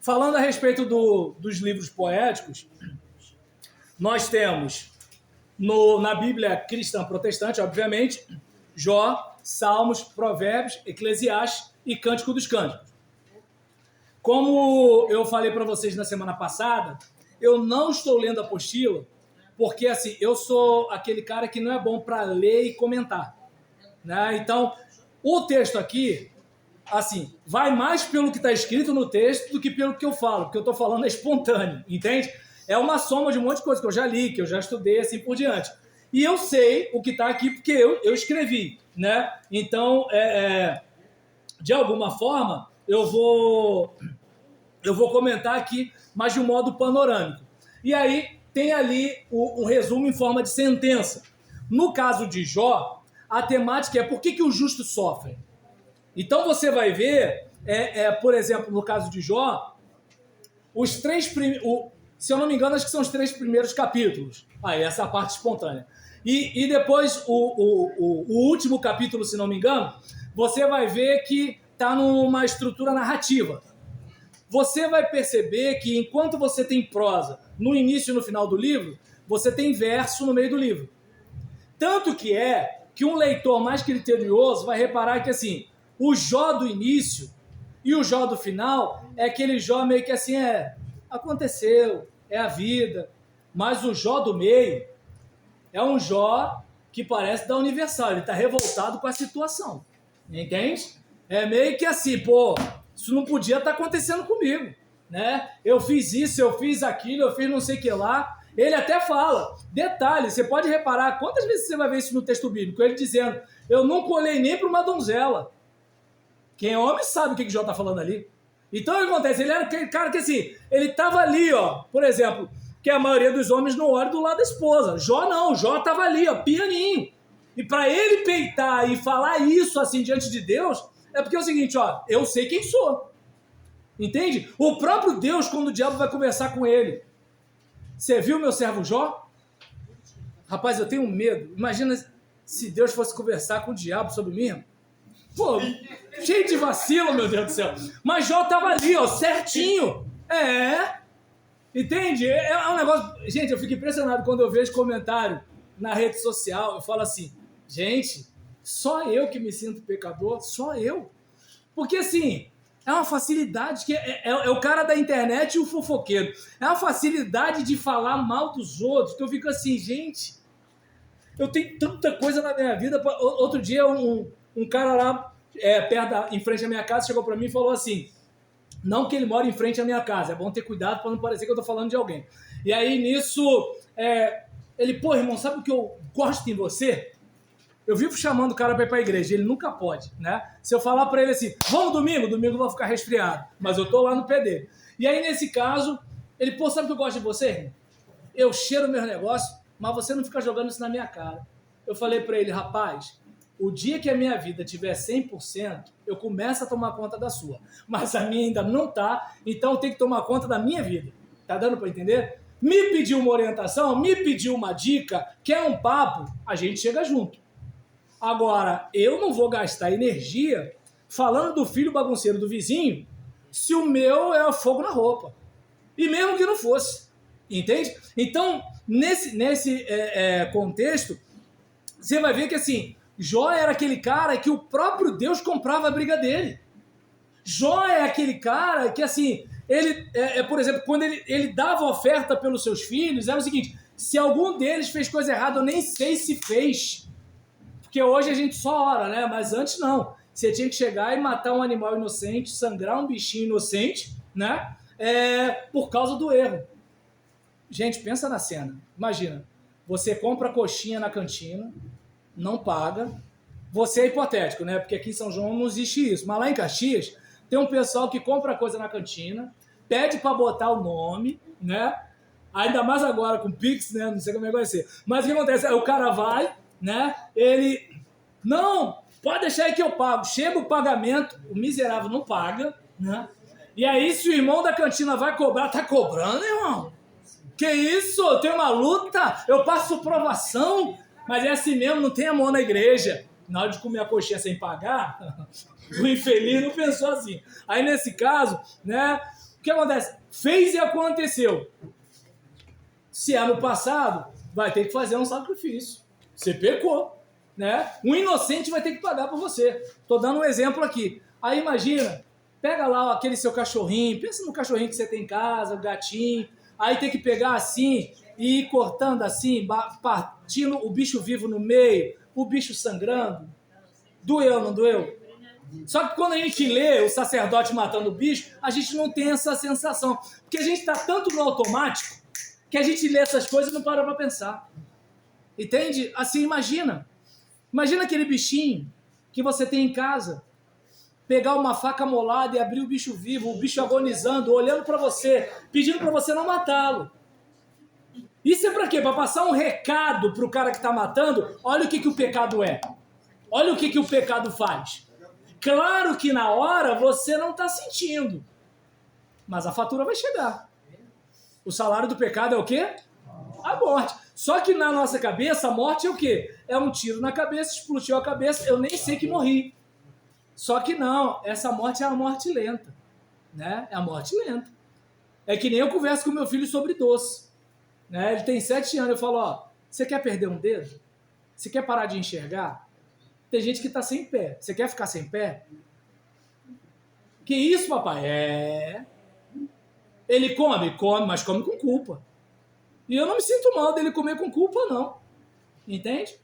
falando a respeito dos livros poéticos, nós temos na Bíblia cristã protestante, obviamente, Jó, Salmos, Provérbios, Eclesiastes e Cântico dos Cânticos. Como eu falei para vocês na semana passada, eu não estou lendo a apostila, porque assim, eu sou aquele cara que não é bom para ler e comentar, né? Então, o texto aqui, assim, vai mais pelo que está escrito no texto do que pelo que eu falo, porque eu estou falando é espontâneo, entende? É uma soma de um monte de coisa que eu já li, que eu já estudei, assim por diante. E eu sei o que está aqui porque eu escrevi, né? Então, de alguma forma, eu vou comentar aqui, mas de um modo panorâmico. E aí tem ali o resumo em forma de sentença. No caso de Jó, a temática é por que o justo sofre. Então você vai ver, por exemplo, no caso de Jó, os três se eu não me engano, acho que são os 3 primeiros capítulos. Aí, essa parte espontânea. E depois, o último capítulo, se não me engano, você vai ver que está numa estrutura narrativa. Você vai perceber que enquanto você tem prosa no início e no final do livro, você tem verso no meio do livro. Tanto que um leitor mais criterioso vai reparar que assim, o Jó do início e o Jó do final é aquele Jó meio que assim, aconteceu, é a vida. Mas o Jó do meio é um Jó que parece da Universal, ele está revoltado com a situação, entende? É meio que assim, isso não podia estar acontecendo comigo, né? Eu fiz isso, eu fiz aquilo, eu fiz não sei o que lá. Ele até fala, detalhe, você pode reparar, quantas vezes você vai ver isso no texto bíblico, ele dizendo, eu não colhei nem para uma donzela. Quem é homem sabe o que Jó está falando ali. Então o que acontece? Ele era aquele cara que assim, ele estava ali, por exemplo, que a maioria dos homens não olha do lado da esposa. Jó não, Jó estava ali, pianinho. E para ele peitar e falar isso assim diante de Deus, é porque é o seguinte, eu sei quem sou. Entende? O próprio Deus, quando o diabo vai conversar com ele, você viu meu servo Jó? Rapaz, eu tenho medo. Imagina se Deus fosse conversar com o diabo sobre mim. Cheio de vacilo, meu Deus do céu. Mas Jó tava ali, certinho. Entende? É um negócio... Gente, eu fico impressionado quando eu vejo comentário na rede social. Eu falo assim, gente, só eu que me sinto pecador? Só eu? Porque assim, é uma facilidade que é o cara da internet e o fofoqueiro. É uma facilidade de falar mal dos outros, que eu fico assim, gente, eu tenho tanta coisa na minha vida. Outro dia, um cara lá, em frente à minha casa, chegou para mim e falou assim, não que ele mora em frente à minha casa, é bom ter cuidado para não parecer que eu tô falando de alguém. E aí, nisso, ele, irmão, sabe o que eu gosto em você? Eu vivo chamando o cara para ir para a igreja, ele nunca pode, né? Se eu falar para ele assim, vamos domingo eu vou ficar resfriado, mas eu tô lá no pé dele. E aí, nesse caso, ele, sabe o que eu gosto de você, irmão? Eu cheiro meus negócios, mas você não fica jogando isso na minha cara. Eu falei para ele, rapaz, o dia que a minha vida tiver 100%, eu começo a tomar conta da sua. Mas a minha ainda não tá, então eu tenho que tomar conta da minha vida. Tá dando para entender? Me pediu uma orientação, me pediu uma dica, quer um papo, a gente chega junto. Agora, eu não vou gastar energia falando do filho bagunceiro do vizinho se o meu é fogo na roupa. E mesmo que não fosse. Entende? Então, nesse contexto, você vai ver que assim, Jó era aquele cara que o próprio Deus comprava a briga dele. Jó é aquele cara que assim, ele, por exemplo, quando ele dava oferta pelos seus filhos, era o seguinte, se algum deles fez coisa errada, eu nem sei se fez. Porque hoje a gente só ora, né? Mas antes não. Você tinha que chegar e matar um animal inocente, sangrar um bichinho inocente, né? Por causa do erro. Gente, pensa na cena. Imagina, você compra coxinha na cantina, não paga. Você é hipotético, né? Porque aqui em São João não existe isso. Mas lá em Caxias, tem um pessoal que compra coisa na cantina, pede para botar o nome, né? Ainda mais agora com Pix, né? Não sei como é que vai ser. Mas o que acontece? O cara vai, né? Ele... Não, pode deixar aí que eu pago. Chega o pagamento, o miserável não paga, né? E aí, se o irmão da cantina vai cobrar, tá cobrando, irmão? Que isso? Tem uma luta? Eu passo provação? Mas é assim mesmo, não tem amor na igreja. Na hora de comer a coxinha sem pagar, o infeliz não pensou assim. Aí, nesse caso, né, O que acontece? Fez e aconteceu. Se é no passado, vai ter que fazer um sacrifício. Você pecou, né? Um inocente vai ter que pagar por você. Estou dando um exemplo aqui. Aí imagina, pega lá aquele seu cachorrinho, pensa no cachorrinho que você tem em casa, o gatinho, aí tem que pegar assim e ir cortando assim, partindo o bicho vivo no meio, o bicho sangrando. Doeu, não doeu? Só que quando a gente lê o sacerdote matando o bicho, a gente não tem essa sensação. Porque a gente está tanto no automático que a gente lê essas coisas e não para pra pensar. Entende? Assim, imagina. Imagina aquele bichinho que você tem em casa, pegar uma faca molada e abrir o bicho vivo, o bicho agonizando, olhando para você, pedindo para você não matá-lo. Isso é para quê? Para passar um recado pro cara que tá matando. Olha o que o pecado é. Olha o que o pecado faz. Claro que na hora você não tá sentindo, mas a fatura vai chegar. O salário do pecado é o quê? A morte. Só que na nossa cabeça, a morte é o quê? É um tiro na cabeça, explodiu a cabeça, eu nem sei que morri. Só que não, essa morte é a morte lenta. Né? É a morte lenta. É que nem eu converso com meu filho sobre doce. Né? Ele tem 7 anos, eu falo, ó, você quer perder um dedo? Você quer parar de enxergar? Tem gente que tá sem pé. Você quer ficar sem pé? Que isso, papai? Ele come, mas come com culpa. E eu não me sinto mal dele comer com culpa, não. Entende?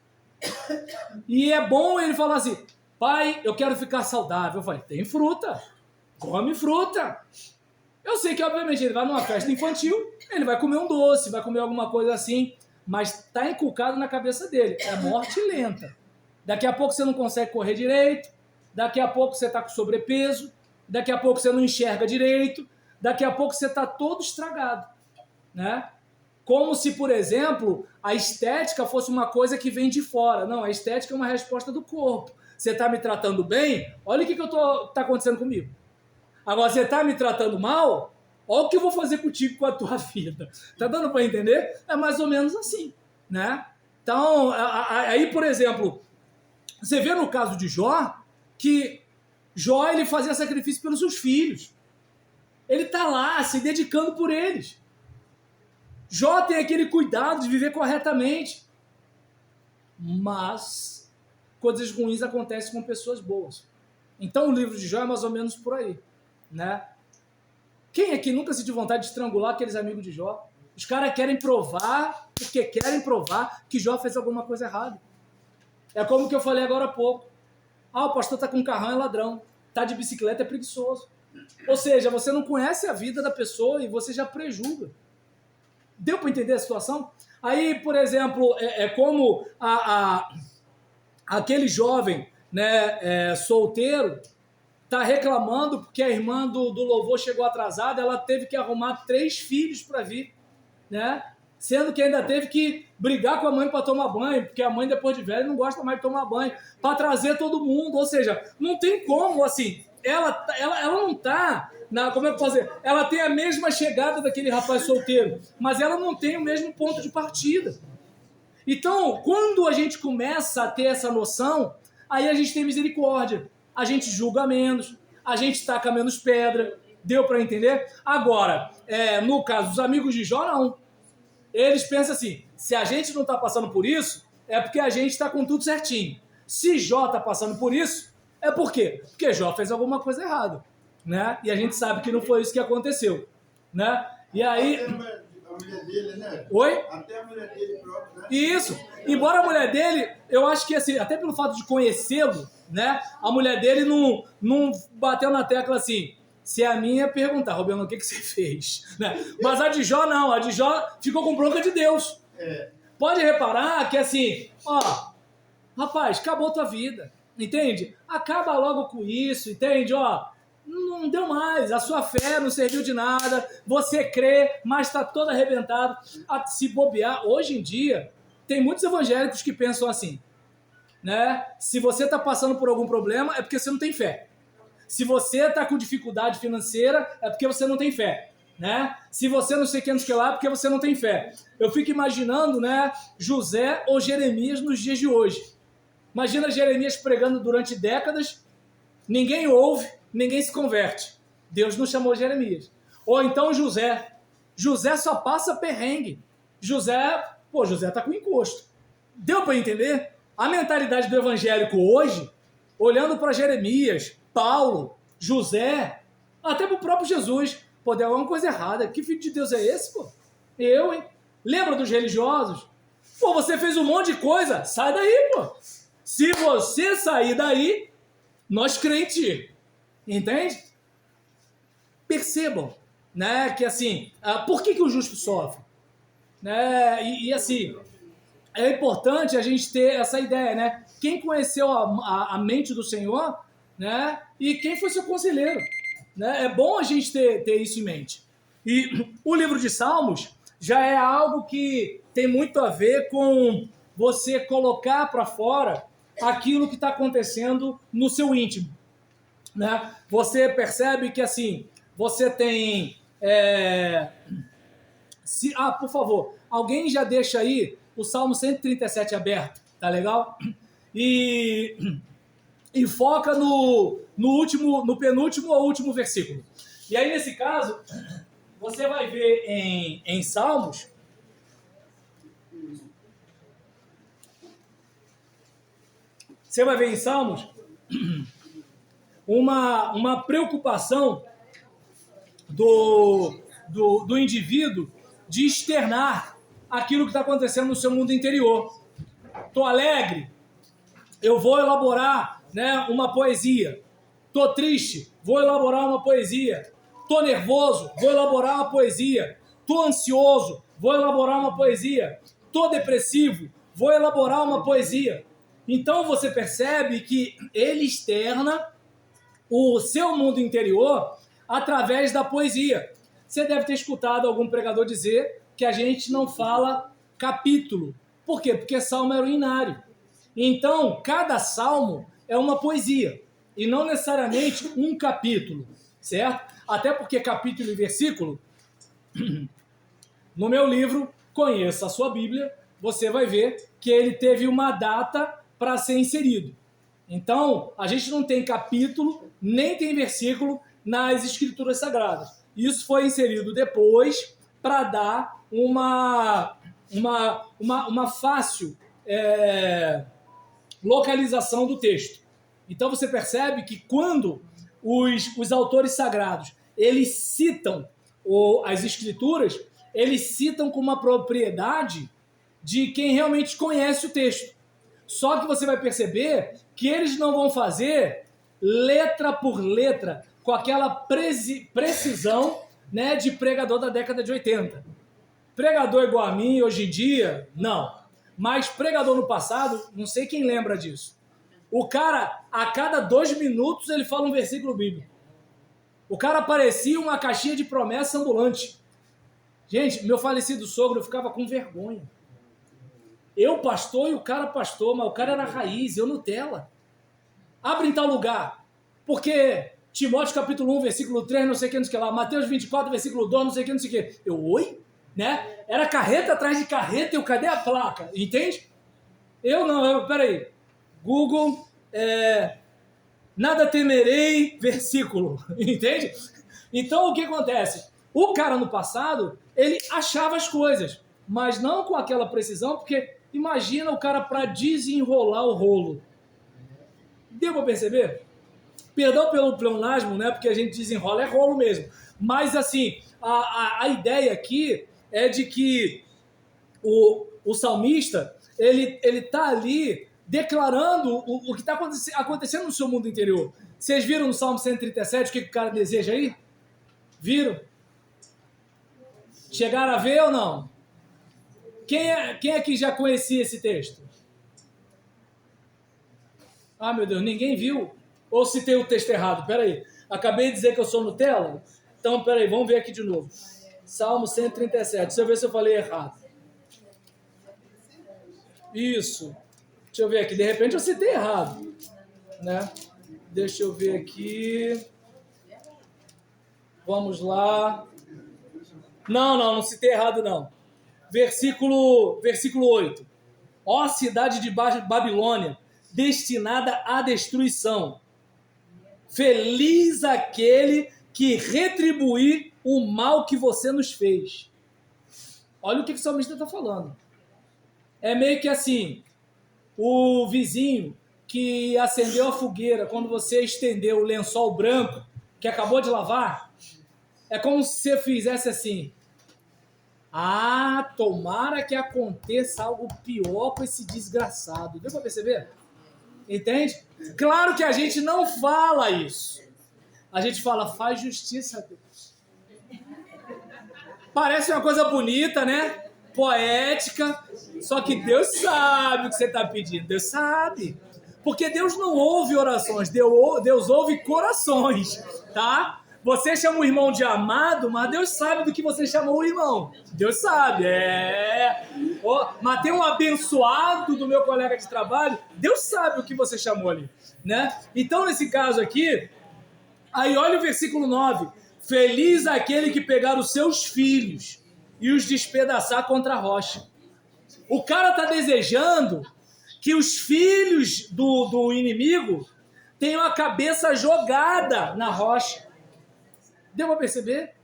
E é bom ele falar assim, pai, eu quero ficar saudável. Eu falei, tem fruta. Come fruta. Eu sei que, obviamente, ele vai numa festa infantil, ele vai comer um doce, vai comer alguma coisa assim, mas está inculcado na cabeça dele. É morte lenta. Daqui a pouco você não consegue correr direito, daqui a pouco você está com sobrepeso, daqui a pouco você não enxerga direito, daqui a pouco você está todo estragado, né? Como se, por exemplo, a estética fosse uma coisa que vem de fora. Não, a estética é uma resposta do corpo. Você está me tratando bem? Olha o que está acontecendo comigo. Agora, você está me tratando mal? Olha o que eu vou fazer contigo com a tua vida. Tá dando para entender? É mais ou menos assim, né? Então, aí, por exemplo, você vê no caso de Jó, que Jó ele fazia sacrifício pelos seus filhos. Ele está lá se dedicando por eles. Jó tem aquele cuidado de viver corretamente. Mas coisas ruins acontecem com pessoas boas. Então o livro de Jó é mais ou menos por aí, né? Quem aqui nunca sentiu vontade de estrangular aqueles amigos de Jó? Os caras querem provar, porque querem provar que Jó fez alguma coisa errada. É como que eu falei agora há pouco. Ah, o pastor tá com carrão, é ladrão. Tá de bicicleta, é preguiçoso. Ou seja, você não conhece a vida da pessoa e você já prejulga. Deu para entender a situação? Aí, por exemplo, é como aquele jovem, né, solteiro está reclamando porque a irmã do louvor chegou atrasada, ela teve que arrumar 3 filhos para vir, né? Sendo que ainda teve que brigar com a mãe para tomar banho, porque a mãe, depois de velha, não gosta mais de tomar banho, para trazer todo mundo. Ou seja, não tem como, assim, ela não está... Como é que eu posso dizer? Ela tem a mesma chegada daquele rapaz solteiro, mas ela não tem o mesmo ponto de partida. Então, quando a gente começa a ter essa noção, aí a gente tem misericórdia. A gente julga menos, a gente taca menos pedra. Deu para entender? Agora, no caso dos amigos de Jó, não. Eles pensam assim, se a gente não está passando por isso, é porque a gente está com tudo certinho. Se Jó está passando por isso, é por quê? Porque Jó fez alguma coisa errada. Né? E a gente sabe que não foi isso que aconteceu, né? E aí... Até a mulher dele, né? Oi? Até a mulher dele própria, né? Isso. Embora a mulher dele, eu acho que assim, até pelo fato de conhecê-lo, né? A mulher dele não bateu na tecla assim, se a minha perguntar, Roberto, o que você fez? Né? Mas a de Jó não, a de Jó ficou com bronca de Deus. Pode reparar que assim, ó, rapaz, acabou tua vida, entende? Acaba logo com isso, entende? Ó, não deu mais, a sua fé não serviu de nada, você crê, mas está todo arrebentado. A se bobear, hoje em dia, tem muitos evangélicos que pensam assim, né? Se você está passando por algum problema, é porque você não tem fé. Se você está com dificuldade financeira, é porque você não tem fé, né? Se você não sei o que lá, é porque você não tem fé. Eu fico imaginando, né, José ou Jeremias nos dias de hoje. Imagina Jeremias pregando durante décadas, ninguém ouve, ninguém se converte. Deus não chamou Jeremias. Ou então José. José só passa perrengue. José tá com encosto. Deu para entender? A mentalidade do evangélico hoje, olhando para Jeremias, Paulo, José, até para o próprio Jesus, pô, deu alguma coisa errada. Que filho de Deus é esse, pô? Eu, hein? Lembra dos religiosos? Pô, você fez um monte de coisa, sai daí, pô. Se você sair daí, nós crente, entende? Percebam, né, que assim, por que o justo sofre? Né? E assim, é importante a gente ter essa ideia, né? Quem conheceu a mente do Senhor, né? E quem foi seu conselheiro, né? É bom a gente ter isso em mente. E o livro de Salmos já é algo que tem muito a ver com você colocar para fora aquilo que está acontecendo no seu íntimo, né? Você percebe que assim, você tem... por favor, alguém já deixa aí o Salmo 137 aberto, tá legal? E foca no penúltimo ou último versículo. E aí, nesse caso, você vai ver em Salmos... Você vai ver em Salmos uma preocupação do indivíduo de externar aquilo que está acontecendo no seu mundo interior. Estou alegre, eu vou elaborar, né, uma poesia. Estou triste, vou elaborar uma poesia. Estou nervoso, vou elaborar uma poesia. Estou ansioso, vou elaborar uma poesia. Estou depressivo, vou elaborar uma poesia. Então você percebe que ele externa o seu mundo interior através da poesia. Você deve ter escutado algum pregador dizer que a gente não fala capítulo. Por quê? Porque salmo era o inário. Então, cada salmo é uma poesia, e não necessariamente um capítulo, certo? Até porque capítulo e versículo, no meu livro, Conheça a Sua Bíblia, você vai ver que ele teve uma data para ser inserido. Então, a gente não tem capítulo, nem tem versículo nas Escrituras Sagradas. Isso foi inserido depois para dar uma fácil localização do texto. Então você percebe que quando os autores sagrados eles citam as Escrituras, eles citam com uma propriedade de quem realmente conhece o texto. Só que você vai perceber que eles não vão fazer letra por letra, com aquela precisão, né, de pregador da década de 80. Pregador igual a mim, hoje em dia, não. Mas pregador no passado, não sei quem lembra disso. O cara, a cada 2 minutos, ele fala um versículo bíblico. O cara parecia uma caixinha de promessa ambulante. Gente, meu falecido sogro, eu ficava com vergonha. Eu pastor e o cara pastor, mas o cara era raiz, eu Nutella. Abre em tal lugar. Porque Timóteo capítulo 1, versículo 3, não sei o que, não sei o que lá. Mateus 24, versículo 2, não sei o que, não sei o que. Eu, oi? Né? Era carreta atrás de carreta, eu, cadê a placa? Entende? Eu não, peraí. Google, nada temerei, versículo. Entende? Então, o que acontece? O cara no passado, ele achava as coisas, mas não com aquela precisão, porque imagina o cara para desenrolar o rolo. Deu para perceber? Perdão pelo pleonasmo, né? Porque a gente desenrola, é rolo mesmo. Mas, assim, a ideia aqui é de que o salmista, ele tá ali declarando o que está acontecendo no seu mundo interior. Vocês viram no Salmo 137 o que o cara deseja aí? Viram? Chegaram a ver ou não? Quem é que já conhecia esse texto? Ah, meu Deus, ninguém viu? Ou citei o texto errado? Peraí, acabei de dizer que eu sou Nutella? Então, peraí, vamos ver aqui de novo. Salmo 137, deixa eu ver se eu falei errado. Isso. Deixa eu ver aqui, de repente eu citei errado, né? Deixa eu ver aqui. Vamos lá. Não citei errado não. Versículo 8. Ó cidade de Babilônia, destinada à destruição. Feliz aquele que retribuir o mal que você nos fez. Olha o que o salmista está falando. É meio que assim, o vizinho que acendeu a fogueira quando você estendeu o lençol branco que acabou de lavar, é como se você fizesse assim: ah, tomara que aconteça algo pior com esse desgraçado. Deu para perceber? Entende? Claro que a gente não fala isso. A gente fala, faz justiça a Deus. Parece uma coisa bonita, né? Poética. Só que Deus sabe o que você está pedindo. Deus sabe. Porque Deus não ouve orações. Deus ouve corações. Tá? Você chama o irmão de amado, mas Deus sabe do que você chamou o irmão. Deus sabe, mas tem um abençoado do meu colega de trabalho, Deus sabe o que você chamou ali, né? Então, nesse caso aqui, aí olha o versículo 9. Feliz aquele que pegar os seus filhos e os despedaçar contra a rocha. O cara está desejando que os filhos do inimigo tenham a cabeça jogada na rocha. Deu para perceber?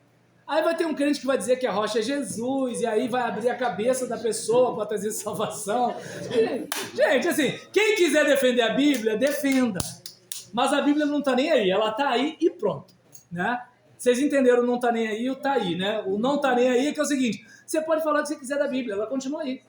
Aí vai ter um crente que vai dizer que a rocha é Jesus, e aí vai abrir a cabeça da pessoa para trazer salvação. Gente, assim, quem quiser defender a Bíblia, defenda. Mas a Bíblia não está nem aí, ela está aí e pronto, né? Vocês entenderam o não está nem aí e o está aí, né? O não está nem aí é que é o seguinte, você pode falar o que você quiser da Bíblia, ela continua aí.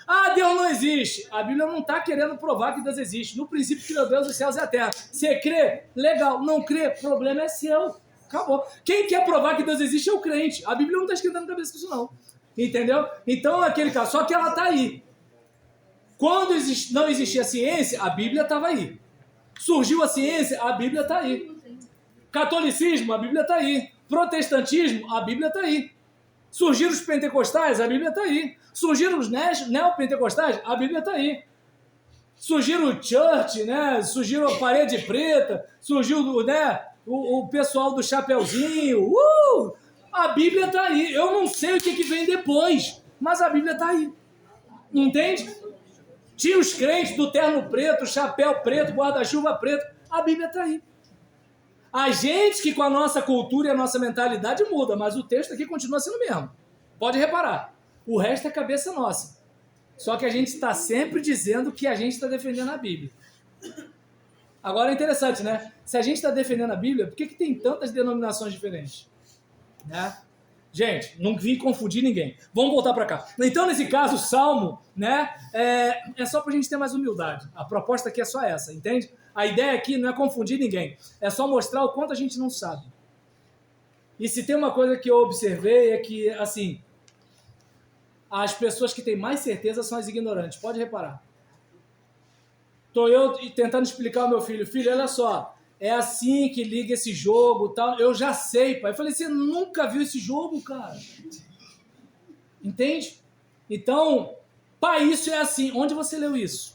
Ah, Deus não existe. A Bíblia não está querendo provar que Deus existe. No princípio criou Deus os céus e a terra. Você crê? Legal. Não crê? Problema é seu. Acabou. Quem quer provar que Deus existe é o crente. A Bíblia não está esquentando a cabeça com isso, não. Entendeu? Então, aquele caso. Só que ela está aí. Quando não existia ciência, a Bíblia estava aí. Surgiu a ciência, a Bíblia está aí. Catolicismo, a Bíblia está aí. Protestantismo, a Bíblia está aí. Surgiram os pentecostais, a Bíblia está aí. Surgiram os neopentecostais, a Bíblia está aí. Surgiram o church, né? Surgiram a parede preta, surgiu, né? O pessoal do Chapeuzinho, a Bíblia está aí. Eu não sei o que vem depois, mas a Bíblia está aí. Entende? Tinha os crentes do terno preto, chapéu preto, guarda-chuva preto. A Bíblia está aí. A gente que com a nossa cultura e a nossa mentalidade muda, mas o texto aqui continua sendo o mesmo. Pode reparar. O resto é cabeça nossa. Só que a gente está sempre dizendo que a gente está defendendo a Bíblia. Agora é interessante, né? Se a gente está defendendo a Bíblia, por que tem tantas denominações diferentes? Né? Gente, não vim confundir ninguém. Vamos voltar para cá. Então, nesse caso, o Salmo, né, é só para a gente ter mais humildade. A proposta aqui é só essa, entende? A ideia aqui não é confundir ninguém. É só mostrar o quanto a gente não sabe. E se tem uma coisa que eu observei é que, assim, as pessoas que têm mais certeza são as ignorantes. Pode reparar. Estou eu tentando explicar ao meu filho. Filho, olha só, é assim que liga esse jogo, tal. Eu já sei, pai. Eu falei, você nunca viu esse jogo, cara? Entende? Então, pai, isso é assim. Onde você leu isso?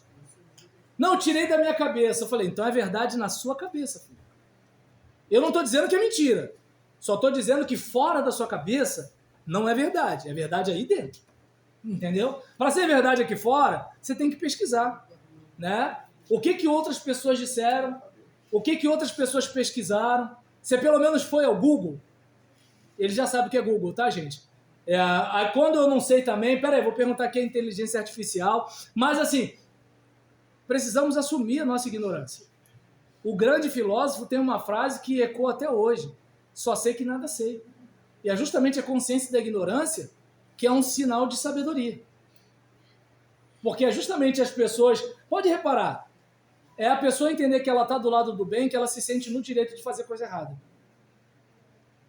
Não, tirei da minha cabeça. Eu falei, então é verdade na sua cabeça, filho. Eu não estou dizendo que é mentira. Só estou dizendo que fora da sua cabeça não é verdade. É verdade aí dentro. Entendeu? Para ser verdade aqui fora, você tem que pesquisar, né? O que outras pessoas disseram? O que outras pessoas pesquisaram? Você pelo menos foi ao Google? Ele já sabe o que é Google, tá, gente? Quando eu não sei também, peraí, vou perguntar aqui a inteligência artificial, mas assim, precisamos assumir a nossa ignorância. O grande filósofo tem uma frase que ecoa até hoje: só sei que nada sei. E é justamente a consciência da ignorância que é um sinal de sabedoria. Porque é justamente as pessoas... Pode reparar, é a pessoa entender que ela está do lado do bem, que ela se sente no direito de fazer coisa errada.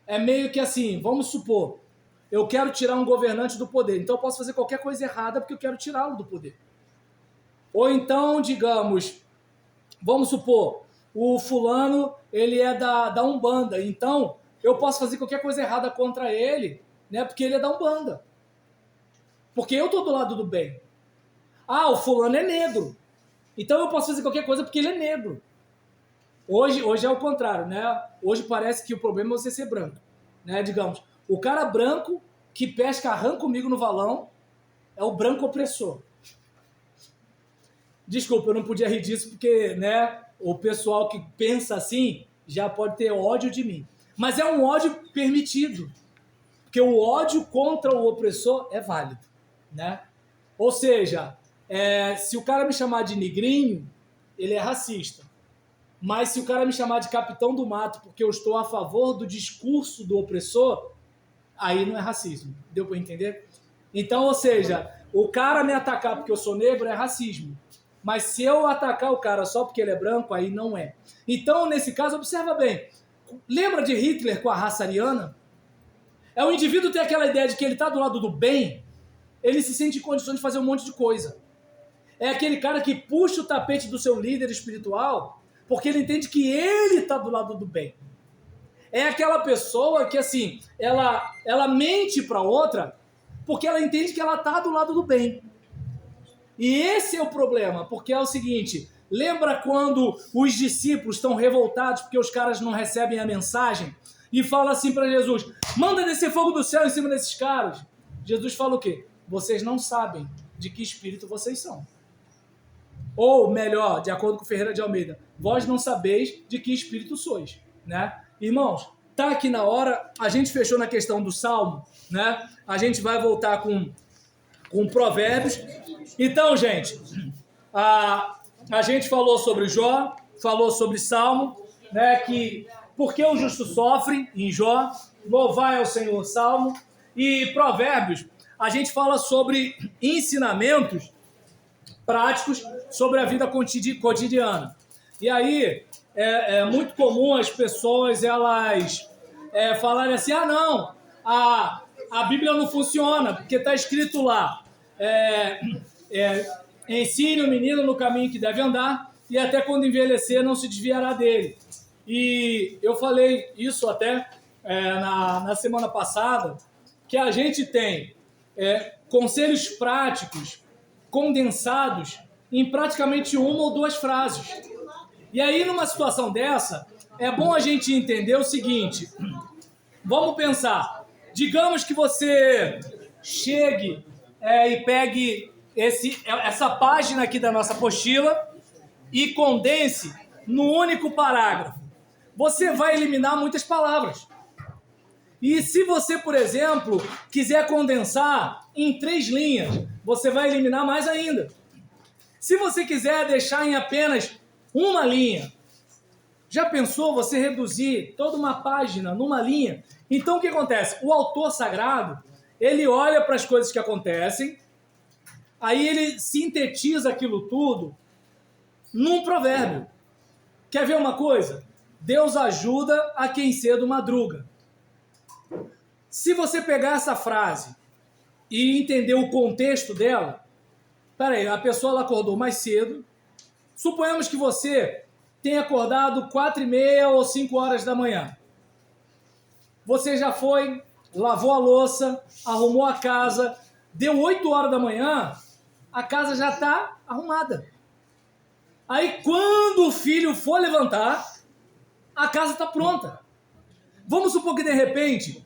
É meio que assim, vamos supor, eu quero tirar um governante do poder, então eu posso fazer qualquer coisa errada porque eu quero tirá-lo do poder. Ou então, digamos, vamos supor, o fulano, ele é da Umbanda, então eu posso fazer qualquer coisa errada contra ele, né, porque ele é da Umbanda. Porque eu estou do lado do bem. Ah, o fulano é negro. Então eu posso fazer qualquer coisa porque ele é negro. Hoje é o contrário, né? Hoje parece que o problema é você ser branco. Né? Digamos, o cara branco que pesca rã comigo no valão é o branco opressor. Desculpa, eu não podia rir disso porque, né, o pessoal que pensa assim já pode ter ódio de mim. Mas é um ódio permitido. Porque o ódio contra o opressor é válido, né? Ou seja, se o cara me chamar de negrinho, ele é racista. Mas se o cara me chamar de capitão do mato porque eu estou a favor do discurso do opressor, aí não é racismo. Deu para entender? Então, ou seja, o cara me atacar porque eu sou negro é racismo. Mas se eu atacar o cara só porque ele é branco, aí não é. Então, nesse caso, observa bem. Lembra de Hitler com a raça ariana? O indivíduo ter aquela ideia de que ele está do lado do bem, ele se sente em condições de fazer um monte de coisa. É aquele cara que puxa o tapete do seu líder espiritual porque ele entende que ele está do lado do bem. É aquela pessoa que, assim, ela mente para outra porque ela entende que ela está do lado do bem. E esse é o problema, porque é o seguinte, lembra quando os discípulos estão revoltados porque os caras não recebem a mensagem e falam assim para Jesus, manda descer fogo do céu em cima desses caras. Jesus fala o quê? Vocês não sabem de que espírito vocês são. Ou, melhor, de acordo com Ferreira de Almeida, vós não sabeis de que espírito sois, né? Irmãos, tá aqui na hora, a gente fechou na questão do Salmo, né? A gente vai voltar com Provérbios. Então, gente, a gente falou sobre Jó, falou sobre Salmo, né? Que por que o justo sofre em Jó, louvai ao Senhor, Salmo, e Provérbios, a gente fala sobre ensinamentos práticos sobre a vida cotidiana. E aí, é muito comum as pessoas, elas falarem assim, não, a Bíblia não funciona, porque está escrito lá, ensine o menino no caminho que deve andar, e até quando envelhecer não se desviará dele. E eu falei isso até na semana passada, que a gente tem conselhos práticos condensados em praticamente uma ou duas frases. E aí, numa situação dessa, é bom a gente entender o seguinte, vamos pensar, digamos que você chegue e pegue essa página aqui da nossa apostila e condense no único parágrafo. Você vai eliminar muitas palavras. E se você, por exemplo, quiser condensar em 3 linhas, você vai eliminar mais ainda. Se você quiser deixar em apenas uma linha, já pensou você reduzir toda uma página numa linha? Então o que acontece? O autor sagrado, ele olha para as coisas que acontecem, aí ele sintetiza aquilo tudo num provérbio. Quer ver uma coisa? Deus ajuda a quem cedo madruga. Se você pegar essa frase e entender o contexto dela, peraí, a pessoa ela acordou mais cedo, suponhamos que você tenha acordado 4h30 ou 5 horas da manhã. Você já foi, lavou a louça, arrumou a casa, deu 8 horas da manhã, a casa já está arrumada. Aí quando o filho for levantar, a casa está pronta. Vamos supor que de repente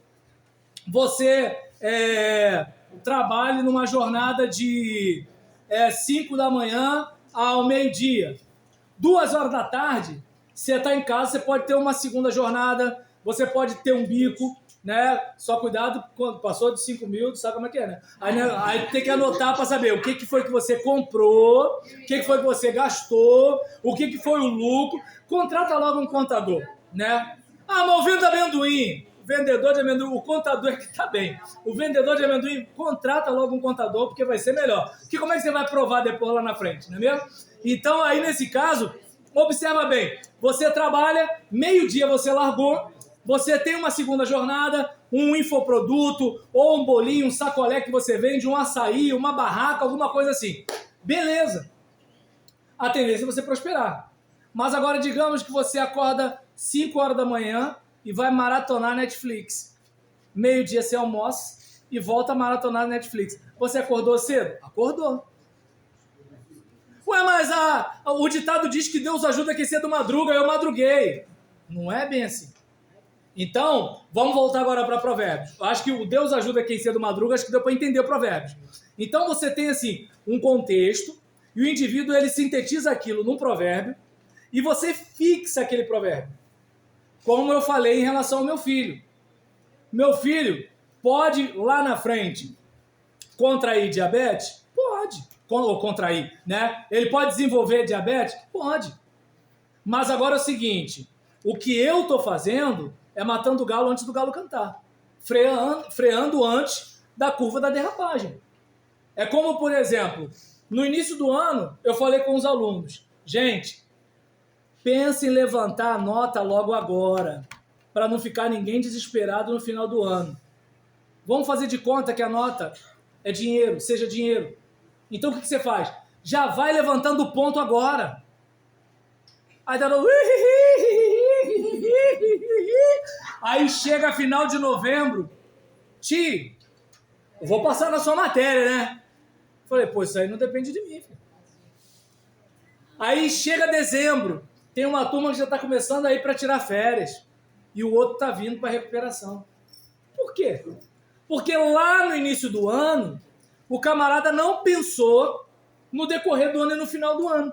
você trabalhe numa jornada de 5 da manhã ao meio-dia. 2 horas da tarde, você está em casa, você pode ter uma segunda jornada, você pode ter um bico, né? Só cuidado quando passou de 5 mil, sabe como é que é, né? Aí tem que anotar para saber o que foi que você comprou, o que foi que você gastou, o que foi o lucro. Contrata logo um contador, né? Mas eu vendo amendoim. Vendedor de amendoim, o contador é que tá bem. O vendedor de amendoim, contrata logo um contador, porque vai ser melhor. Porque como é que você vai provar depois lá na frente, não é mesmo? Então, aí nesse caso, observa bem. Você trabalha, meio-dia você largou, você tem uma segunda jornada, um infoproduto, ou um bolinho, um sacolé que você vende, um açaí, uma barraca, alguma coisa assim. Beleza. A tendência é você prosperar. Mas agora, digamos que você acorda 5 horas da manhã, e vai maratonar Netflix. Meio-dia você almoça e volta a maratonar Netflix. Você acordou cedo? Acordou. Ué, mas o ditado diz que Deus ajuda quem cedo madruga, eu madruguei. Não é bem assim. Então, vamos voltar agora para Provérbios. Eu acho que o Deus ajuda quem cedo madruga, acho que deu para entender o Provérbios. Então você tem assim, um contexto, e o indivíduo ele sintetiza aquilo num provérbio, e você fixa aquele provérbio. Como eu falei em relação ao meu filho. Meu filho, pode, lá na frente, contrair diabetes? Pode. Ou contrair, né? Ele pode desenvolver diabetes? Pode. Mas agora é o seguinte, o que eu estou fazendo é matando o galo antes do galo cantar. Freando antes da curva da derrapagem. É como, por exemplo, no início do ano, eu falei com os alunos, gente, pense em levantar a nota logo agora, para não ficar ninguém desesperado no final do ano. Vamos fazer de conta que a nota é dinheiro, seja dinheiro. Então o que você faz? Já vai levantando o ponto agora. Aí tá no... Aí chega final de novembro, eu vou passar na sua matéria, né? Falei, pô, isso aí não depende de mim, filho. Aí chega dezembro, tem uma turma que já está começando aí para tirar férias e o outro está vindo para recuperação. Por quê? Porque lá no início do ano, o camarada não pensou no decorrer do ano e no final do ano.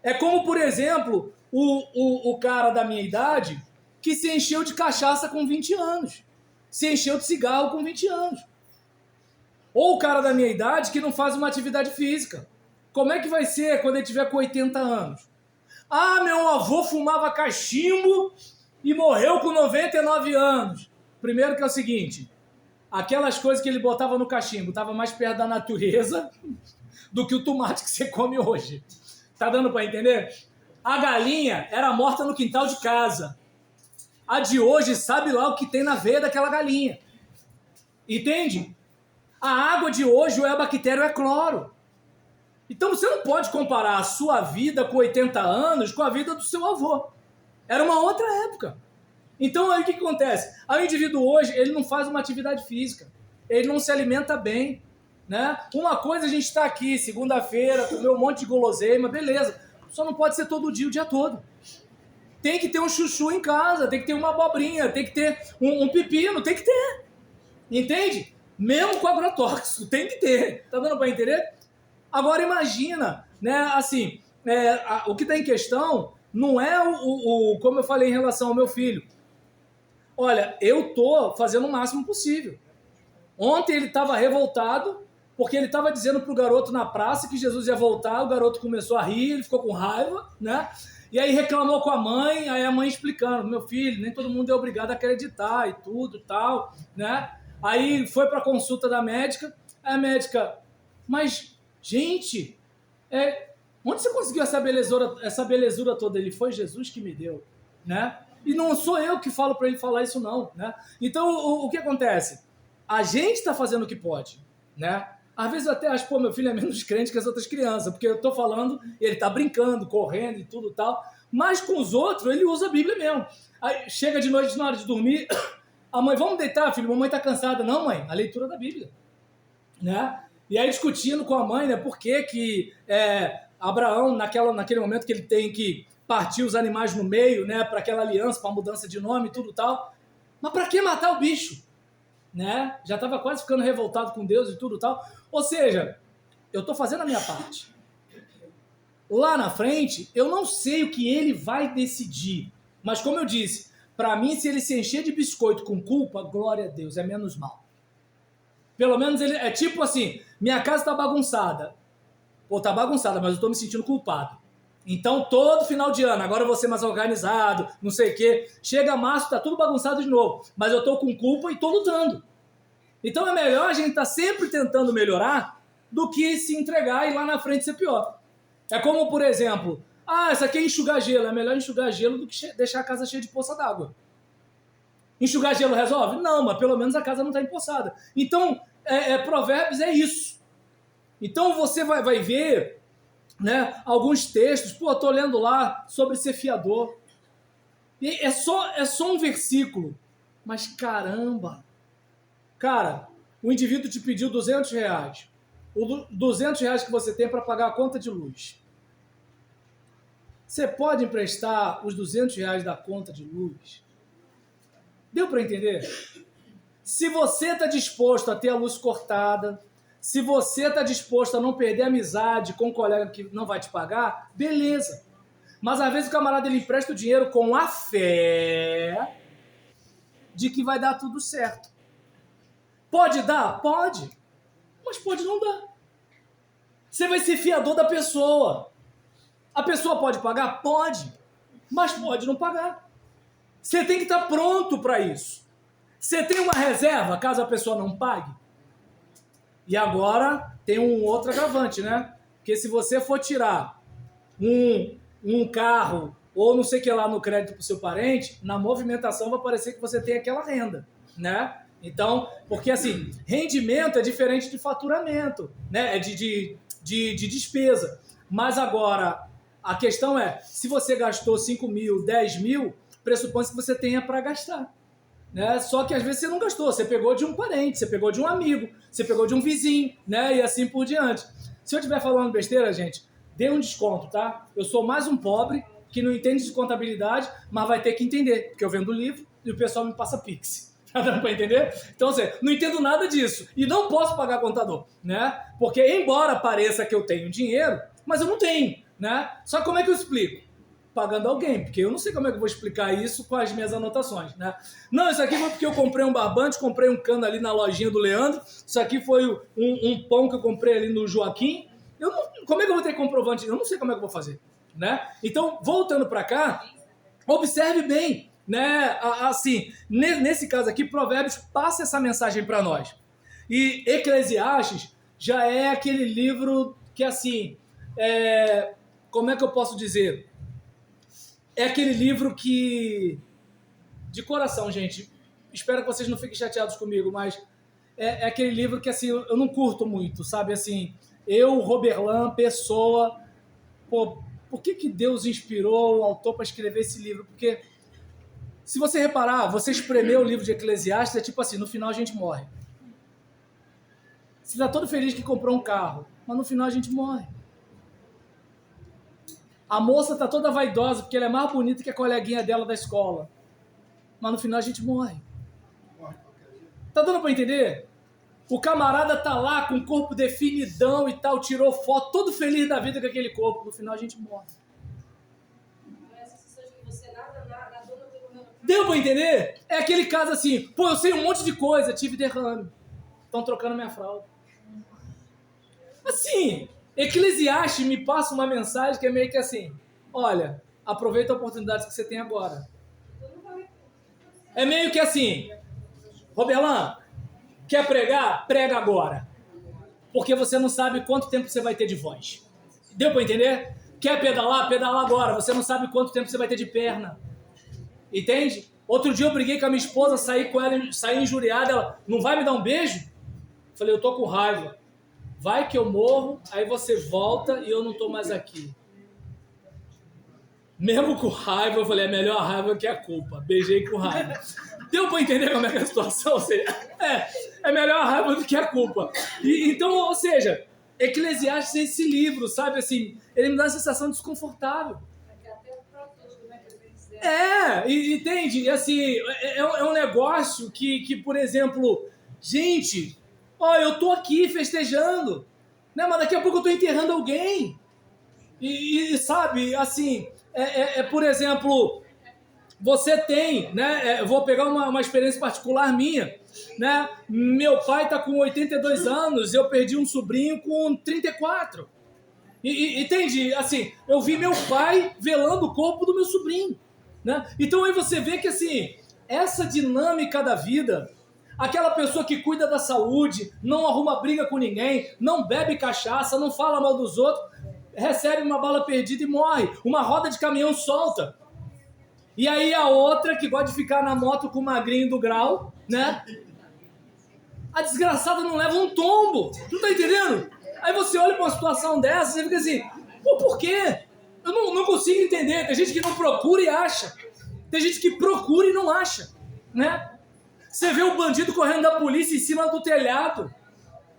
É como, por exemplo, o cara da minha idade que se encheu de cachaça com 20 anos, se encheu de cigarro com 20 anos. Ou o cara da minha idade que não faz uma atividade física. Como é que vai ser quando ele tiver com 80 anos? Ah, meu avô fumava cachimbo e morreu com 99 anos. Primeiro que é o seguinte, aquelas coisas que ele botava no cachimbo estavam mais perto da natureza do que o tomate que você come hoje. Tá dando para entender? A galinha era morta no quintal de casa. A de hoje sabe lá o que tem na veia daquela galinha. Entende? A água de hoje ou é bactéria ou é cloro. Então você não pode comparar a sua vida com 80 anos com a vida do seu avô. Era uma outra época. Então aí o que acontece? Aí o indivíduo hoje, ele não faz uma atividade física. Ele não se alimenta bem. Né? Uma coisa a gente está aqui, segunda-feira, comer um monte de guloseima, beleza. Só não pode ser todo dia, o dia todo. Tem que ter um chuchu em casa, tem que ter uma abobrinha, tem que ter um pepino, tem que ter. Entende? Mesmo com agrotóxico, tem que ter. Tá dando para entender? Agora imagina, né, assim, o que está em questão não é como eu falei em relação ao meu filho. Olha, eu tô fazendo o máximo possível. Ontem ele estava revoltado, porque ele estava dizendo pro garoto na praça que Jesus ia voltar, o garoto começou a rir, ele ficou com raiva, né? E aí reclamou com a mãe, aí a mãe explicando, meu filho, nem todo mundo é obrigado a acreditar e tudo e tal, né? Aí foi para a consulta da médica, a médica, mas, gente, onde você conseguiu essa belezura toda? Ele foi Jesus que me deu, né? E não sou eu que falo para ele falar isso não, né? Então, o que acontece? A gente está fazendo o que pode, né? Às vezes eu até acho, pô, meu filho é menos crente que as outras crianças, porque eu tô falando, ele tá brincando, correndo e tudo e tal, mas com os outros ele usa a Bíblia mesmo. Aí chega de noite na hora de dormir, a mãe, vamos deitar, filho, mamãe tá cansada. Não, mãe, a leitura da Bíblia, né? E aí discutindo com a mãe, né, por que Abraão, naquele momento que ele tem que partir os animais no meio, né, para aquela aliança, para a mudança de nome e tudo e tal, mas para que matar o bicho? Né? Já estava quase ficando revoltado com Deus e tudo e tal. Ou seja, eu estou fazendo a minha parte. Lá na frente, eu não sei o que ele vai decidir. Mas como eu disse, para mim, se ele se encher de biscoito com culpa, glória a Deus, é menos mal. Pelo menos ele é tipo assim, minha casa está bagunçada. Pô, tá bagunçada, mas eu estou me sentindo culpado. Então, todo final de ano, agora eu vou ser mais organizado, não sei o quê. Chega março, tá tudo bagunçado de novo. Mas eu tô com culpa e tô lutando. Então é melhor a gente estar sempre tentando melhorar do que se entregar e lá na frente ser pior. É como, por exemplo, essa aqui é enxugar gelo. É melhor enxugar gelo do que deixar a casa cheia de poça d'água. Enxugar gelo resolve? Não, mas pelo menos a casa não está empoçada. Então, Provérbios é isso. Então você vai ver, né, alguns textos, pô, tô lendo lá sobre ser fiador. E é só um versículo. Mas caramba! Cara, o indivíduo te pediu R$200. O R$200 que você tem para pagar a conta de luz. Você pode emprestar os R$200 da conta de luz? Deu para entender? Se você está disposto a ter a luz cortada, se você está disposto a não perder a amizade com um colega que não vai te pagar, beleza. Mas às vezes o camarada ele empresta o dinheiro com a fé de que vai dar tudo certo. Pode dar? Pode. Mas pode não dar. Você vai ser fiador da pessoa. A pessoa pode pagar? Pode. Mas pode não pagar. Você tem que estar pronto para isso. Você tem uma reserva caso a pessoa não pague? E agora tem um outro agravante, né? Porque se você for tirar um carro ou não sei o que lá no crédito para o seu parente, na movimentação vai parecer que você tem aquela renda, né? Então, porque assim, rendimento é diferente de faturamento, né? É de despesa. Mas agora, a questão é, se você gastou 5 mil, 10 mil, pressupõe-se que você tenha para gastar. Né? Só que às vezes você não gastou, você pegou de um parente, você pegou de um amigo, você pegou de um vizinho, né? E assim por diante. Se eu estiver falando besteira, gente, dê um desconto, tá? Eu sou mais um pobre que não entende de contabilidade, mas vai ter que entender, porque eu vendo livro e o pessoal me passa Pix. Tá dando para entender? Então, assim, não entendo nada disso. E não posso pagar contador, né? Porque, embora pareça que eu tenho dinheiro, mas eu não tenho, né? Só que como é que eu explico? Pagando alguém, porque eu não sei como é que eu vou explicar isso com as minhas anotações, né? Não, isso aqui foi porque eu comprei um barbante, comprei um cano ali na lojinha do Leandro, isso aqui foi um pão que eu comprei ali no Joaquim. Como é que eu vou ter comprovante? Eu não sei como é que eu vou fazer, né? Então, voltando para cá, observe bem, né? Assim, nesse caso aqui, Provérbios passa essa mensagem para nós. E Eclesiastes já é aquele livro que, assim, como é que eu posso dizer? É aquele livro que, de coração, gente, espero que vocês não fiquem chateados comigo, mas é aquele livro que, assim, eu não curto muito, sabe? Assim, eu, Roberlan, pessoa, pô, por que Deus inspirou o autor para escrever esse livro? Porque, se você reparar, você espremer o livro de Eclesiastes, é tipo assim, no final a gente morre. Você está todo feliz que comprou um carro, mas no final a gente morre. A moça tá toda vaidosa porque ela é mais bonita que a coleguinha dela da escola. Mas no final a gente morre. Tá dando pra entender? O camarada tá lá com o corpo definidão e tal, tirou foto, todo feliz da vida com aquele corpo. No final a gente morre. Deu pra entender? É aquele caso assim, pô, eu sei um monte de coisa, tive derrame. Estão trocando minha fralda. Assim... Eclesiastes me passa uma mensagem que é meio que assim, olha, aproveita a oportunidade que você tem agora. É meio que assim, Roberlan, quer pregar? Prega agora. Porque você não sabe quanto tempo você vai ter de voz. Deu para entender? Quer pedalar? Pedala agora. Você não sabe quanto tempo você vai ter de perna. Entende? Outro dia eu briguei com a minha esposa, saí com ela, saí injuriada, ela, não vai me dar um beijo? Falei, eu tô com raiva. Vai que eu morro, aí você volta e eu não tô mais aqui. Mesmo com raiva, eu falei, é melhor a raiva que a culpa. Beijei com raiva. Deu pra entender como é que é a situação? Ou seja, é melhor a raiva do que a culpa. Então, ou seja, Eclesiastes é esse livro, sabe? Assim, ele me dá uma sensação desconfortável. Entende? E assim, é um negócio que, por exemplo, gente... Ó, eu tô aqui festejando, né? Mas daqui a pouco eu tô enterrando alguém. E sabe, assim, por exemplo, você tem, né? Eu vou pegar uma experiência particular minha, né? Meu pai tá com 82 anos, eu perdi um sobrinho com 34. Entende? Assim, eu vi meu pai velando o corpo do meu sobrinho, né? Então aí você vê que, assim, essa dinâmica da vida... Aquela pessoa que cuida da saúde, não arruma briga com ninguém, não bebe cachaça, não fala mal dos outros, recebe uma bala perdida e morre. Uma roda de caminhão solta. E aí a outra que gosta de ficar na moto com o magrinho do grau, né? A desgraçada não leva um tombo. Não tá entendendo? Aí você olha pra uma situação dessa e fica assim, pô, por quê? Eu não consigo entender. Tem gente que não procura e acha. Tem gente que procura e não acha, né? Você vê o bandido correndo da polícia em cima do telhado.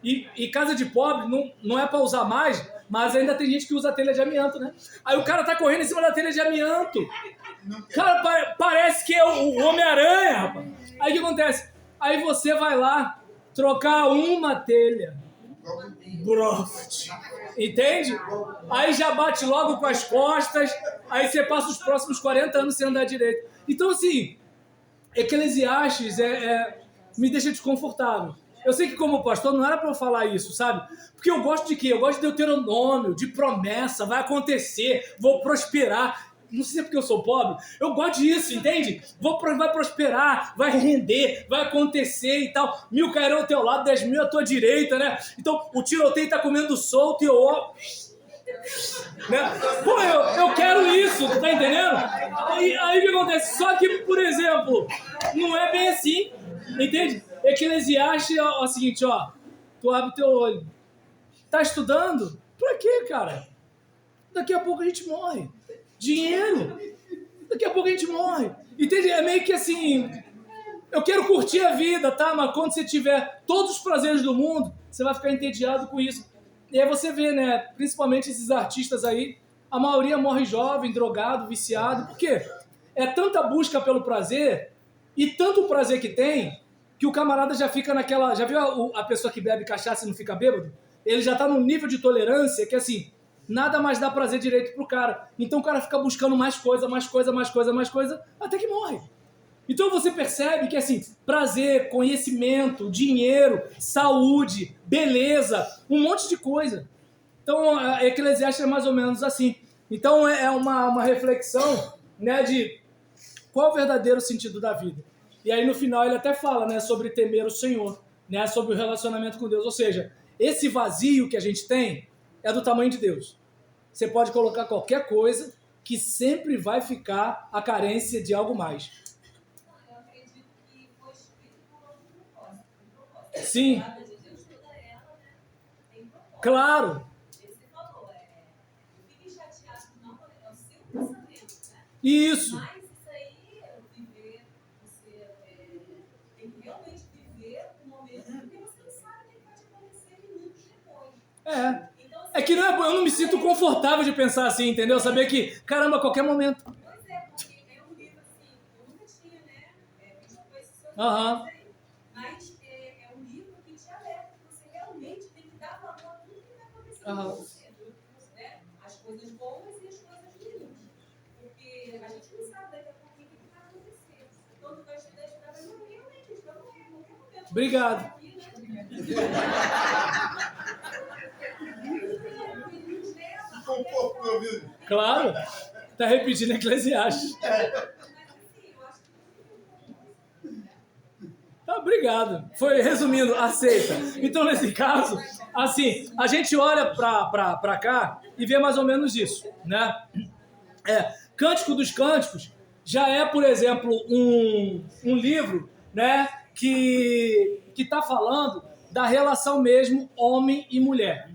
E casa de pobre não é para usar mais, mas ainda tem gente que usa telha de amianto, né? Aí o cara tá correndo em cima da telha de amianto. Cara, parece que é o Homem-Aranha, rapaz. Aí o que acontece? Aí você vai lá trocar uma telha. Entende? Aí já bate logo com as costas, aí você passa os próximos 40 anos sem andar direito. Então, assim... Eclesiastes me deixa desconfortável. Eu sei que como pastor não era para eu falar isso, sabe? Porque eu gosto de quê? Eu gosto de Deuteronômio, de promessa, vai acontecer, vou prosperar. Não sei se é porque eu sou pobre, eu gosto disso, entende? Vai prosperar, vai render, vai acontecer e tal. 1000 cairão ao teu lado, 10.000 à tua direita, né? Então o tiroteio tá comendo solto e eu... Né? Pô, eu quero isso, tu tá entendendo? Aí o que acontece? Só que, por exemplo, não é bem assim, entende? Eclesiastes é o seguinte, ó, tu abre teu olho, tá estudando? Pra quê, cara? Daqui a pouco a gente morre. Dinheiro, daqui a pouco a gente morre. Entende? É meio que assim, eu quero curtir a vida, tá? Mas quando você tiver todos os prazeres do mundo, você vai ficar entediado com isso. E aí você vê, né, principalmente esses artistas aí, a maioria morre jovem, drogado, viciado. Por quê? É tanta busca pelo prazer e tanto prazer que tem, que o camarada já fica naquela... Já viu a pessoa que bebe cachaça e não fica bêbado? Ele já tá num nível de tolerância que, assim, nada mais dá prazer direito pro cara. Então o cara fica buscando mais coisa, até que morre. Então você percebe que, assim, prazer, conhecimento, dinheiro, saúde, beleza, um monte de coisa. Então, a Eclesiastes é mais ou menos assim. Então, é uma reflexão, né, de qual é o verdadeiro sentido da vida. E aí, no final, ele até fala, né, sobre temer o Senhor, né, sobre o relacionamento com Deus. Ou seja, esse vazio que a gente tem é do tamanho de Deus. Você pode colocar qualquer coisa que sempre vai ficar a carência de algo mais. Sim. Claro. Isso. Mas isso aí é viver, você tem que realmente viver o momento, porque você não sabe o que pode acontecer minutos depois. Então, É que eu não me sinto confortável de pensar assim, entendeu? Saber que, caramba, a qualquer momento. Pois é, porque é um livro assim, eu nunca tinha, né? Visto com esse seu mas é um livro que te alerta, que você realmente tem que dar valor a tudo que vai acontecer com você. Né? As coisas boas e as coisas ruins. Porque a gente não sabe daqui a pouco o que vai acontecer. Quando vai estudar, vai morrer, realmente, a gente vai morrer em qualquer momento. Obrigado. Claro. Tá repetindo Eclesiastes. Tá, obrigado. Foi, resumindo, aceita. Então, nesse caso, assim, a gente olha pra cá e vê mais ou menos isso, né? Cântico dos Cânticos já é, por exemplo, um livro, né, que está falando da relação mesmo homem e mulher.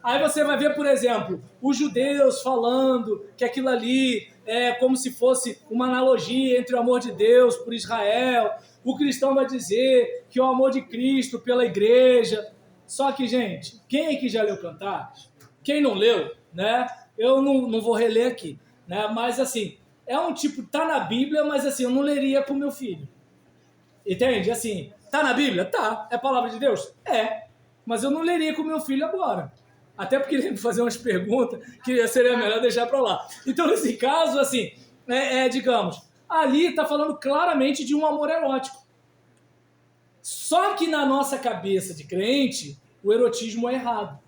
Aí você vai ver, por exemplo, os judeus falando que aquilo ali é como se fosse uma analogia entre o amor de Deus por Israel. O cristão vai dizer que o amor de Cristo pela igreja. Só que, gente, quem que já leu Cantares? Quem não leu, né? Eu não vou reler aqui, né? Mas, assim, é um tipo, tá na Bíblia, mas, assim, eu não leria com meu filho. Entende? Assim, tá na Bíblia? Tá. É palavra de Deus? É. Mas eu não leria com meu filho agora. Até porque ele ia me fazer umas perguntas que seria melhor deixar para lá. Então, nesse caso, assim, digamos, ali está falando claramente de um amor erótico. Só que na nossa cabeça de crente, o erotismo é errado.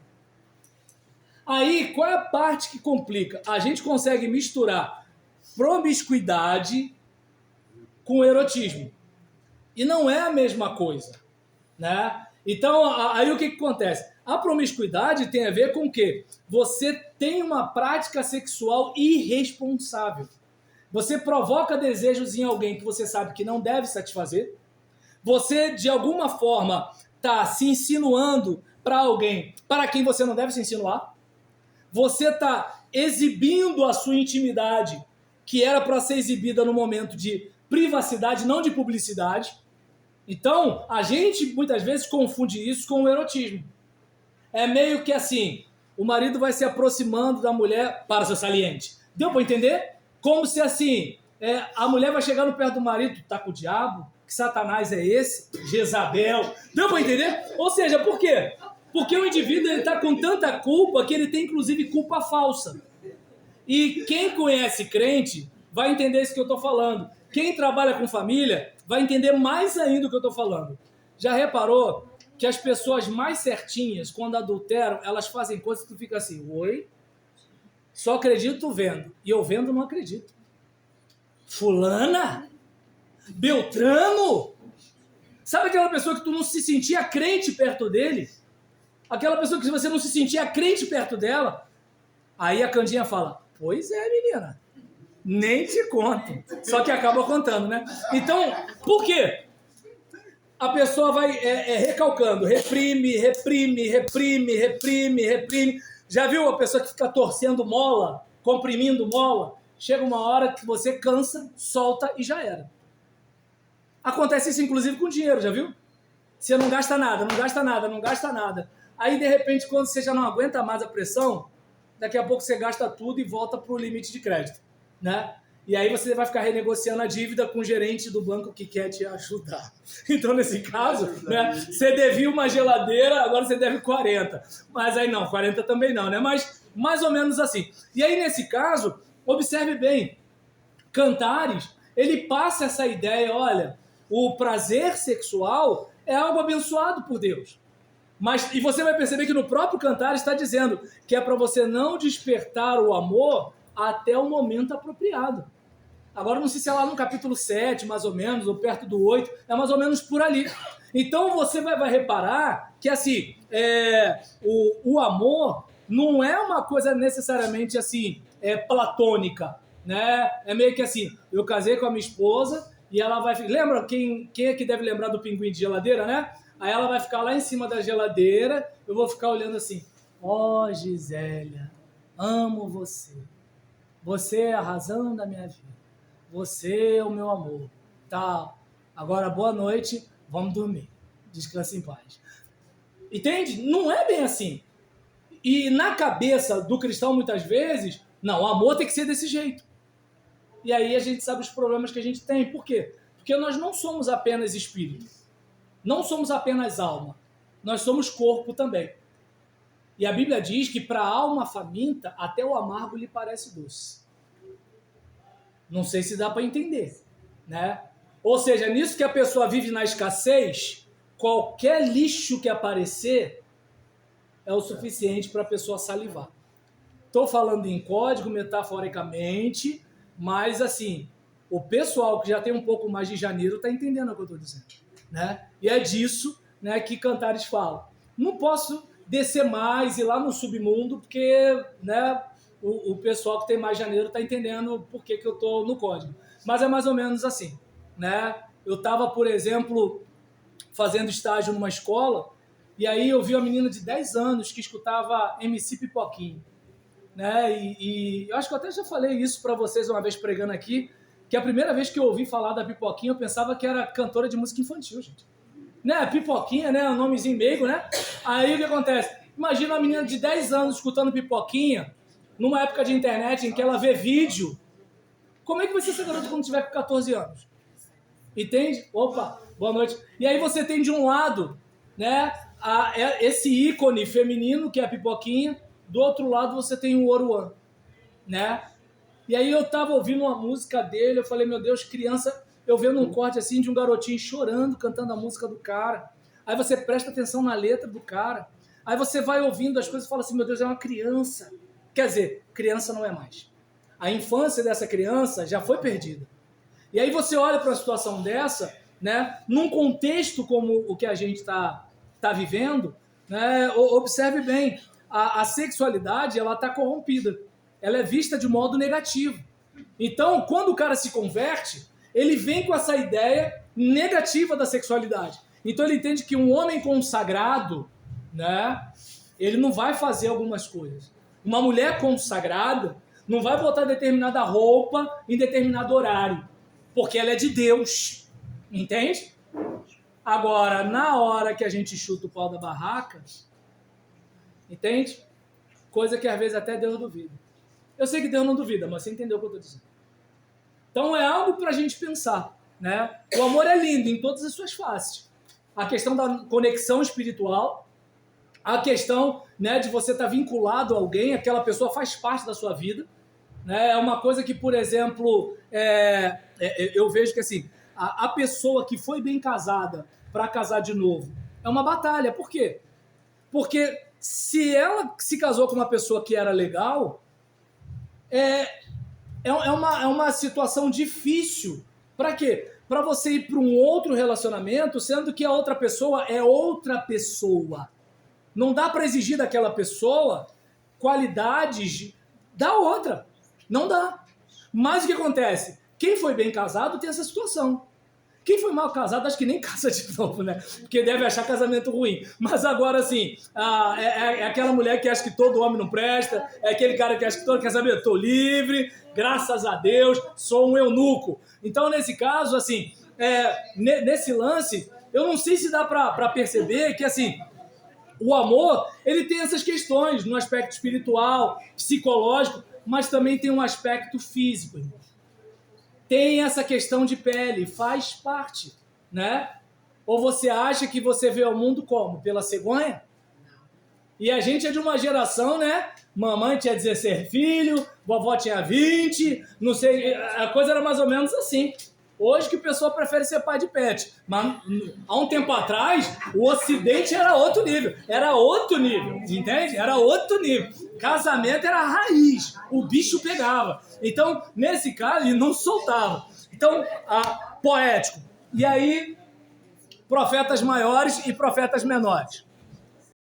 Aí, qual é a parte que complica? A gente consegue misturar promiscuidade com erotismo. E não é a mesma coisa, né? Então, aí o que acontece? A promiscuidade tem a ver com o quê? Você tem uma prática sexual irresponsável. Você provoca desejos em alguém que você sabe que não deve satisfazer. Você, de alguma forma, está se insinuando para alguém para quem você não deve se insinuar. Você está exibindo a sua intimidade, que era para ser exibida no momento de privacidade, não de publicidade. Então, a gente muitas vezes confunde isso com o erotismo. É meio que assim, o marido vai se aproximando da mulher para seu saliente. Deu para entender? Como se assim, a mulher vai chegando perto do marido, tá com o diabo? Que Satanás é esse? Jezabel. Deu para entender? Ou seja, por quê? Porque o indivíduo está com tanta culpa que ele tem inclusive culpa falsa. E quem conhece crente vai entender isso que eu estou falando. Quem trabalha com família vai entender mais ainda o que eu estou falando. Já reparou que as pessoas mais certinhas, quando adulteram, elas fazem coisas que tu fica assim, oi, só acredito vendo. E eu vendo não acredito. Fulana? Beltrano? Sabe aquela pessoa que tu não se sentia crente perto dele? Aquela pessoa que você não se sentia crente perto dela? Aí a Candinha fala, pois é, menina, nem te conto. Só que acaba contando, né? Então, por quê? A pessoa vai recalcando, reprime. Já viu a pessoa que fica torcendo mola, comprimindo mola? Chega uma hora que você cansa, solta e já era. Acontece isso inclusive com dinheiro, já viu? Você não gasta nada. Aí, de repente, quando você já não aguenta mais a pressão, daqui a pouco você gasta tudo e volta para o limite de crédito, né? E aí você vai ficar renegociando a dívida com o gerente do banco que quer te ajudar. Então, nesse caso, né, você devia uma geladeira, agora você deve 40. Mas aí não, 40 também não, né? Mas mais ou menos assim. E aí, nesse caso, observe bem, Cantares, ele passa essa ideia, olha, o prazer sexual é algo abençoado por Deus. E você vai perceber que no próprio Cantares está dizendo que é para você não despertar o amor até o momento apropriado. Agora, não sei se é lá no capítulo 7, mais ou menos, ou perto do 8, é mais ou menos por ali. Então, você vai reparar que, assim, o amor não é uma coisa necessariamente, assim, platônica, né? É meio que assim, eu casei com a minha esposa e ela vai... Lembra? Quem é que deve lembrar do pinguim de geladeira, né? Aí ela vai ficar lá em cima da geladeira, eu vou ficar olhando assim, ó, Gisélia, amo você. Você é a razão da minha vida. Você é o meu amor. Tá. Agora, boa noite, vamos dormir. Descanse em paz. Entende? Não é bem assim. E na cabeça do cristão, muitas vezes, não, o amor tem que ser desse jeito. E aí a gente sabe os problemas que a gente tem. Por quê? Porque nós não somos apenas espírito. Não somos apenas alma. Nós somos corpo também. E a Bíblia diz que para a alma faminta, até o amargo lhe parece doce. Não sei se dá para entender, né? Ou seja, nisso que a pessoa vive na escassez, qualquer lixo que aparecer é o suficiente para a pessoa salivar. Estou falando em código, metaforicamente, mas assim, o pessoal que já tem um pouco mais de janeiro está entendendo o que eu estou dizendo, né? E é disso, né, que Cantares fala. Não posso descer mais e ir lá no submundo, porque, né, o pessoal que tem mais janeiro está entendendo por que eu estou no código. Mas é mais ou menos assim, né? Eu estava, por exemplo, fazendo estágio numa escola, e aí eu vi uma menina de 10 anos que escutava MC Pipoquinho, né? E eu acho que eu até já falei isso para vocês uma vez pregando aqui, que a primeira vez que eu ouvi falar da Pipoquinha, eu pensava que era cantora de música infantil, gente. Né? Pipoquinha, né? Um nomezinho meigo, né? Aí o que acontece? Imagina uma menina de 10 anos escutando Pipoquinha, numa época de internet em que ela vê vídeo. Como é que vai ser essa garota quando tiver com 14 anos? Entende? Opa, boa noite. E aí você tem de um lado, né, esse ícone feminino, que é a Pipoquinha, do outro lado você tem o Oruan, né? E aí eu tava ouvindo uma música dele, eu falei, meu Deus, criança, eu vendo um corte assim de um garotinho chorando, cantando a música do cara. Aí você presta atenção na letra do cara. Aí você vai ouvindo as coisas e fala assim, meu Deus, é uma criança. Quer dizer, criança não é mais. A infância dessa criança já foi perdida. E aí você olha para uma situação dessa, né, num contexto como o que a gente tá vivendo, né, observe bem, a sexualidade ela está corrompida. Ela é vista de modo negativo. Então, quando o cara se converte, ele vem com essa ideia negativa da sexualidade. Então ele entende que um homem consagrado, né, ele não vai fazer algumas coisas. Uma mulher consagrada não vai botar determinada roupa em determinado horário, porque ela é de Deus, entende? Agora, na hora que a gente chuta o pau da barraca, entende? Coisa que às vezes até Deus duvida. Eu sei que Deus não duvida, mas você entendeu o que eu estou dizendo. Então é algo para a gente pensar, né? O amor é lindo em todas as suas faces. A questão da conexão espiritual, a questão, né, de você estar vinculado a alguém, aquela pessoa faz parte da sua vida, né? É uma coisa que, por exemplo, eu vejo que assim, a pessoa que foi bem casada para casar de novo, É uma batalha. Por quê? Porque se ela se casou com uma pessoa que era legal, é uma situação difícil. Para quê? Para você ir para um outro relacionamento, sendo que a outra pessoa é outra pessoa. Não dá para exigir daquela pessoa qualidades da outra. Não dá. Mas o que acontece? Quem foi bem casado tem essa situação. Quem foi mal casado, acho que nem casa de novo, né? Porque deve achar casamento ruim. Mas agora, assim, é aquela mulher que acha que todo homem não presta, é aquele cara que acha que todo... Quer saber? Estou livre, graças a Deus, sou um eunuco. Então, nesse caso, assim, nesse lance, eu não sei se dá para perceber que, assim, o amor, ele tem essas questões no aspecto espiritual, psicológico, mas também tem um aspecto físico, irmão. Tem essa questão de pele, faz parte, né? Ou você acha que você vê o mundo como? Pela cegonha? E a gente é de uma geração, né? Mamãe tinha 16 filhos, vovó tinha 20, não sei, a coisa era mais ou menos assim. Hoje que o pessoal prefere ser pai de pet. Mas há um tempo atrás, o Ocidente era outro nível. Era outro nível, entende? Era outro nível. Casamento era a raiz. O bicho pegava. Então, nesse caso, ele não soltava. Então, poético. E aí, profetas maiores e profetas menores.